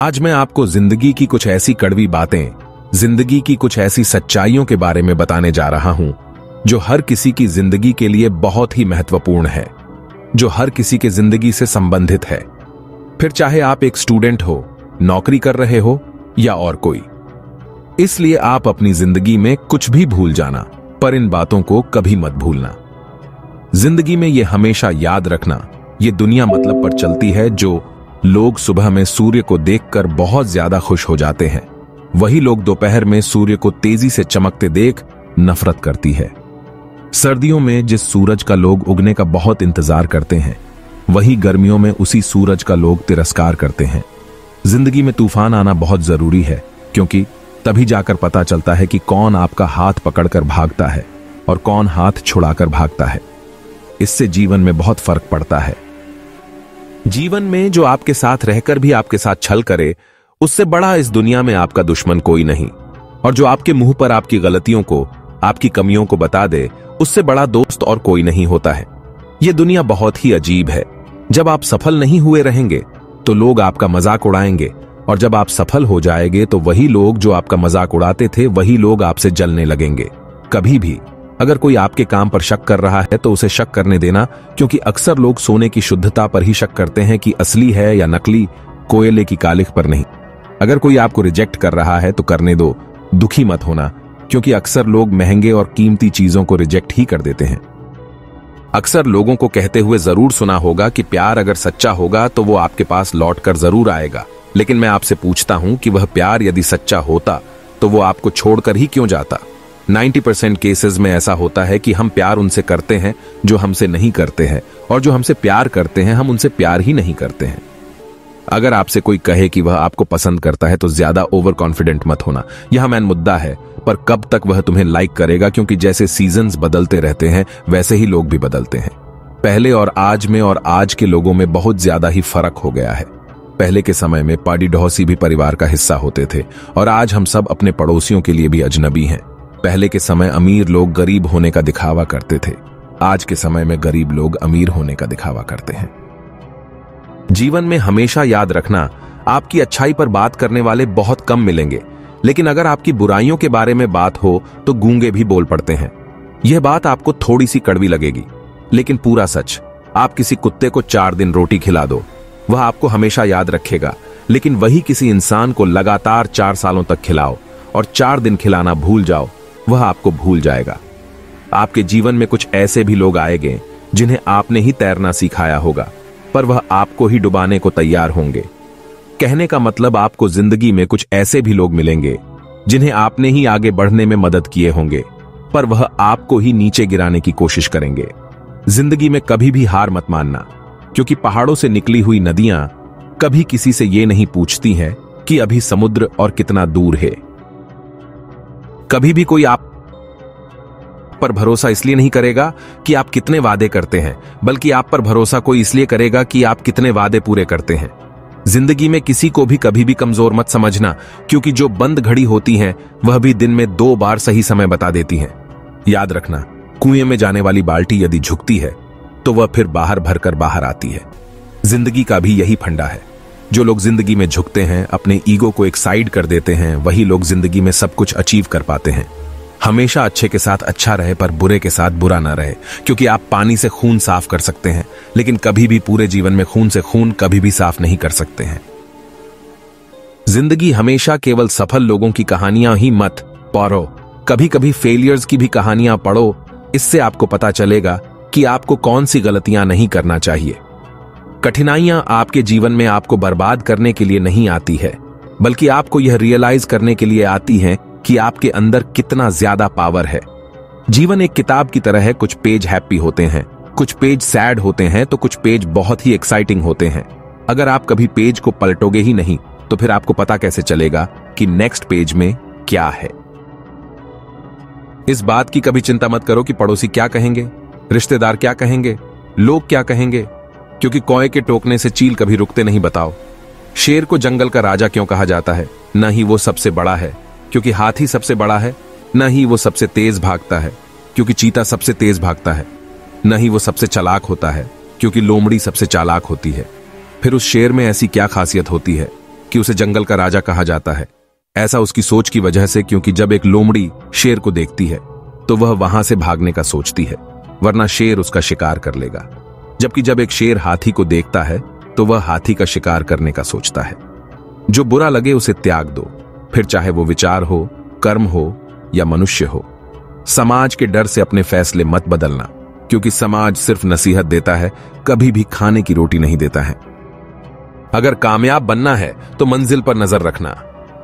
आज मैं आपको जिंदगी की कुछ ऐसी कड़वी बातें, जिंदगी की कुछ ऐसी सच्चाइयों के बारे में बताने जा रहा हूं जो हर किसी की जिंदगी के लिए बहुत ही महत्वपूर्ण है, जो हर किसी के जिंदगी से संबंधित है। फिर चाहे आप एक स्टूडेंट हो, नौकरी कर रहे हो या और कोई। इसलिए आप अपनी जिंदगी में कुछ भी भूल जाना, पर इन बातों को कभी मत भूलना। जिंदगी में यह हमेशा याद रखना, यह दुनिया मतलब पर चलती है जो लोग सुबह में सूर्य को देखकर बहुत ज्यादा खुश हो जाते हैं, वही लोग दोपहर में सूर्य को तेजी से चमकते देख नफरत करती है। सर्दियों में जिस सूरज का लोग उगने का बहुत इंतजार करते हैं, वही गर्मियों में उसी सूरज का लोग तिरस्कार करते हैं। जिंदगी में तूफान आना बहुत जरूरी है, क्योंकि तभी जाकर पता चलता है कि कौन आपका हाथ पकड़कर भागता है और कौन हाथ छुड़ाकर भागता है। इससे जीवन में बहुत फर्क पड़ता है। जीवन में जो आपके साथ रहकर भी आपके साथ छल करे, उससे बड़ा इस दुनिया में आपका दुश्मन कोई नहीं। और जो आपके मुंह पर आपकी गलतियों को, आपकी कमियों को बता दे, उससे बड़ा दोस्त और कोई नहीं होता है। यह दुनिया बहुत ही अजीब है। जब आप सफल नहीं हुए रहेंगे तो लोग आपका मजाक उड़ाएंगे, और जब आप सफल हो जाएंगे तो वही लोग जो आपका मजाक उड़ाते थे, वही लोग आपसे जलने लगेंगे। कभी भी अगर कोई आपके काम पर शक कर रहा है तो उसे शक करने देना, क्योंकि अक्सर लोग सोने की शुद्धता पर ही शक करते हैं कि असली है या नकली, कोयले की कालिख पर नहीं। अगर कोई आपको रिजेक्ट कर रहा है तो करने दो, दुखी मत होना, क्योंकि अक्सर लोग महंगे और कीमती चीजों को रिजेक्ट ही कर देते हैं। अक्सर लोगों को कहते हुए जरूर सुना होगा कि प्यार अगर सच्चा होगा तो वो आपके पास लौट कर जरूर आएगा। लेकिन मैं आपसे पूछता हूं कि वह प्यार यदि सच्चा होता तो वो आपको छोड़कर ही क्यों जाता? 90% केसेस में ऐसा होता है कि हम प्यार उनसे करते हैं जो हमसे नहीं करते हैं, और जो हमसे प्यार करते हैं हम उनसे प्यार ही नहीं करते हैं। अगर आपसे कोई कहे कि वह आपको पसंद करता है तो ज्यादा ओवर कॉन्फिडेंट मत होना। यह मैन मुद्दा है, पर कब तक वह तुम्हें लाइक करेगा, क्योंकि जैसे सीजन्स बदलते रहते हैं वैसे ही लोग भी बदलते हैं। पहले और आज में और आज के लोगों में बहुत ज्यादा ही फर्क हो गया है। पहले के समय में पाड़ी ढौसी भी परिवार का हिस्सा होते थे, और आज हम सब अपने पड़ोसियों के लिए भी अजनबी हैं। पहले के समय अमीर लोग गरीब होने का दिखावा करते थे, आज के समय में गरीब लोग अमीर होने का दिखावा करते हैं। जीवन में हमेशा याद रखना, आपकी अच्छाई पर बात करने वाले बहुत कम मिलेंगे, लेकिन अगर आपकी बुराइयों के बारे में बात हो तो गूंगे भी बोल पड़ते हैं। यह बात आपको थोड़ी सी कड़वी लगेगी, लेकिन पूरा सच। आप किसी कुत्ते को 4 दिन रोटी खिला दो, वह आपको हमेशा याद रखेगा, लेकिन वही किसी इंसान को लगातार 4 सालों तक खिलाओ और 4 दिन खिलाना भूल जाओ, वह आपको भूल जाएगा। आपके जीवन में कुछ ऐसे भी लोग आएंगे जिन्हें आपने ही तैरना सिखाया होगा, पर वह आपको ही डुबाने को तैयार होंगे। कहने का मतलब, आपको जिंदगी में कुछ ऐसे भी लोग मिलेंगे जिन्हें आपने ही आगे बढ़ने में मदद किए होंगे, पर वह आपको ही नीचे गिराने की कोशिश करेंगे। जिंदगी में कभी भी हार मत मानना, क्योंकि पहाड़ों से निकली हुई नदियां कभी किसी से ये नहीं पूछती हैं कि अभी समुद्र और कितना दूर है। कभी भी कोई आप पर भरोसा इसलिए नहीं करेगा कि आप कितने वादे करते हैं, बल्कि आप पर भरोसा कोई इसलिए करेगा कि आप कितने वादे पूरे करते हैं। जिंदगी में किसी को भी कभी भी कमजोर मत समझना, क्योंकि जो बंद घड़ी होती हैं वह भी दिन में 2 बार सही समय बता देती हैं। याद रखना, कुएं में जाने वाली बाल्टी यदि झुकती है तो वह फिर बाहर भरकर बाहर आती है। जिंदगी का भी यही फंडा है। जो लोग जिंदगी में झुकते हैं, अपने ईगो को एक साइड कर देते हैं, वही लोग जिंदगी में सब कुछ अचीव कर पाते हैं। हमेशा अच्छे के साथ अच्छा रहे, पर बुरे के साथ बुरा ना रहे, क्योंकि आप पानी से खून साफ कर सकते हैं, लेकिन कभी भी पूरे जीवन में खून से खून कभी भी साफ नहीं कर सकते हैं। जिंदगी हमेशा केवल सफल लोगों की कहानियां ही मत पढ़ो, कभी कभी फेलियर्स की भी कहानियां पढ़ो। इससे आपको पता चलेगा कि आपको कौन सी गलतियां नहीं करना चाहिए। कठिनाइयां आपके जीवन में आपको बर्बाद करने के लिए नहीं आती है, बल्कि आपको यह रियलाइज करने के लिए आती हैं कि आपके अंदर कितना ज्यादा पावर है। जीवन एक किताब की तरह है, कुछ पेज हैप्पी होते हैं, कुछ पेज सैड होते हैं, तो कुछ पेज बहुत ही एक्साइटिंग होते हैं। अगर आप कभी पेज को पलटोगे ही नहीं तो फिर आपको पता कैसे चलेगा कि नेक्स्ट पेज में क्या है। इस बात की कभी चिंता मत करो कि पड़ोसी क्या कहेंगे, रिश्तेदार क्या कहेंगे, लोग क्या कहेंगे, क्योंकि कौए के टोकने से चील कभी रुकते नहीं। बताओ, शेर को जंगल का राजा क्यों कहा जाता है? न ही वो सबसे बड़ा है क्योंकि हाथी सबसे बड़ा है, न ही वो सबसे तेज भागता है क्योंकि चीता सबसे तेज भागता है, न ही वो सबसे चालाक होता है क्योंकि लोमड़ी सबसे चालाक होती है। फिर उस शेर में ऐसी क्या खासियत होती है कि उसे जंगल का राजा कहा जाता है। ऐसा उसकी सोच की वजह से, क्योंकि जब एक लोमड़ी शेर को देखती है तो वह वहां से भागने का सोचती है, वरना शेर उसका शिकार कर लेगा। जबकि जब एक शेर हाथी को देखता है तो वह हाथी का शिकार करने का सोचता है। जो बुरा लगे उसे त्याग दो, फिर चाहे वो विचार हो, कर्म हो या मनुष्य हो। समाज के डर से अपने फैसले मत बदलना, क्योंकि समाज सिर्फ नसीहत देता है, कभी भी खाने की रोटी नहीं देता है। अगर कामयाब बनना है तो मंजिल पर नजर रखना।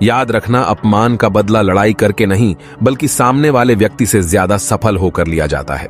याद रखना, अपमान का बदला लड़ाई करके नहीं बल्कि सामने वाले व्यक्ति से ज्यादा सफल होकर लिया जाता है।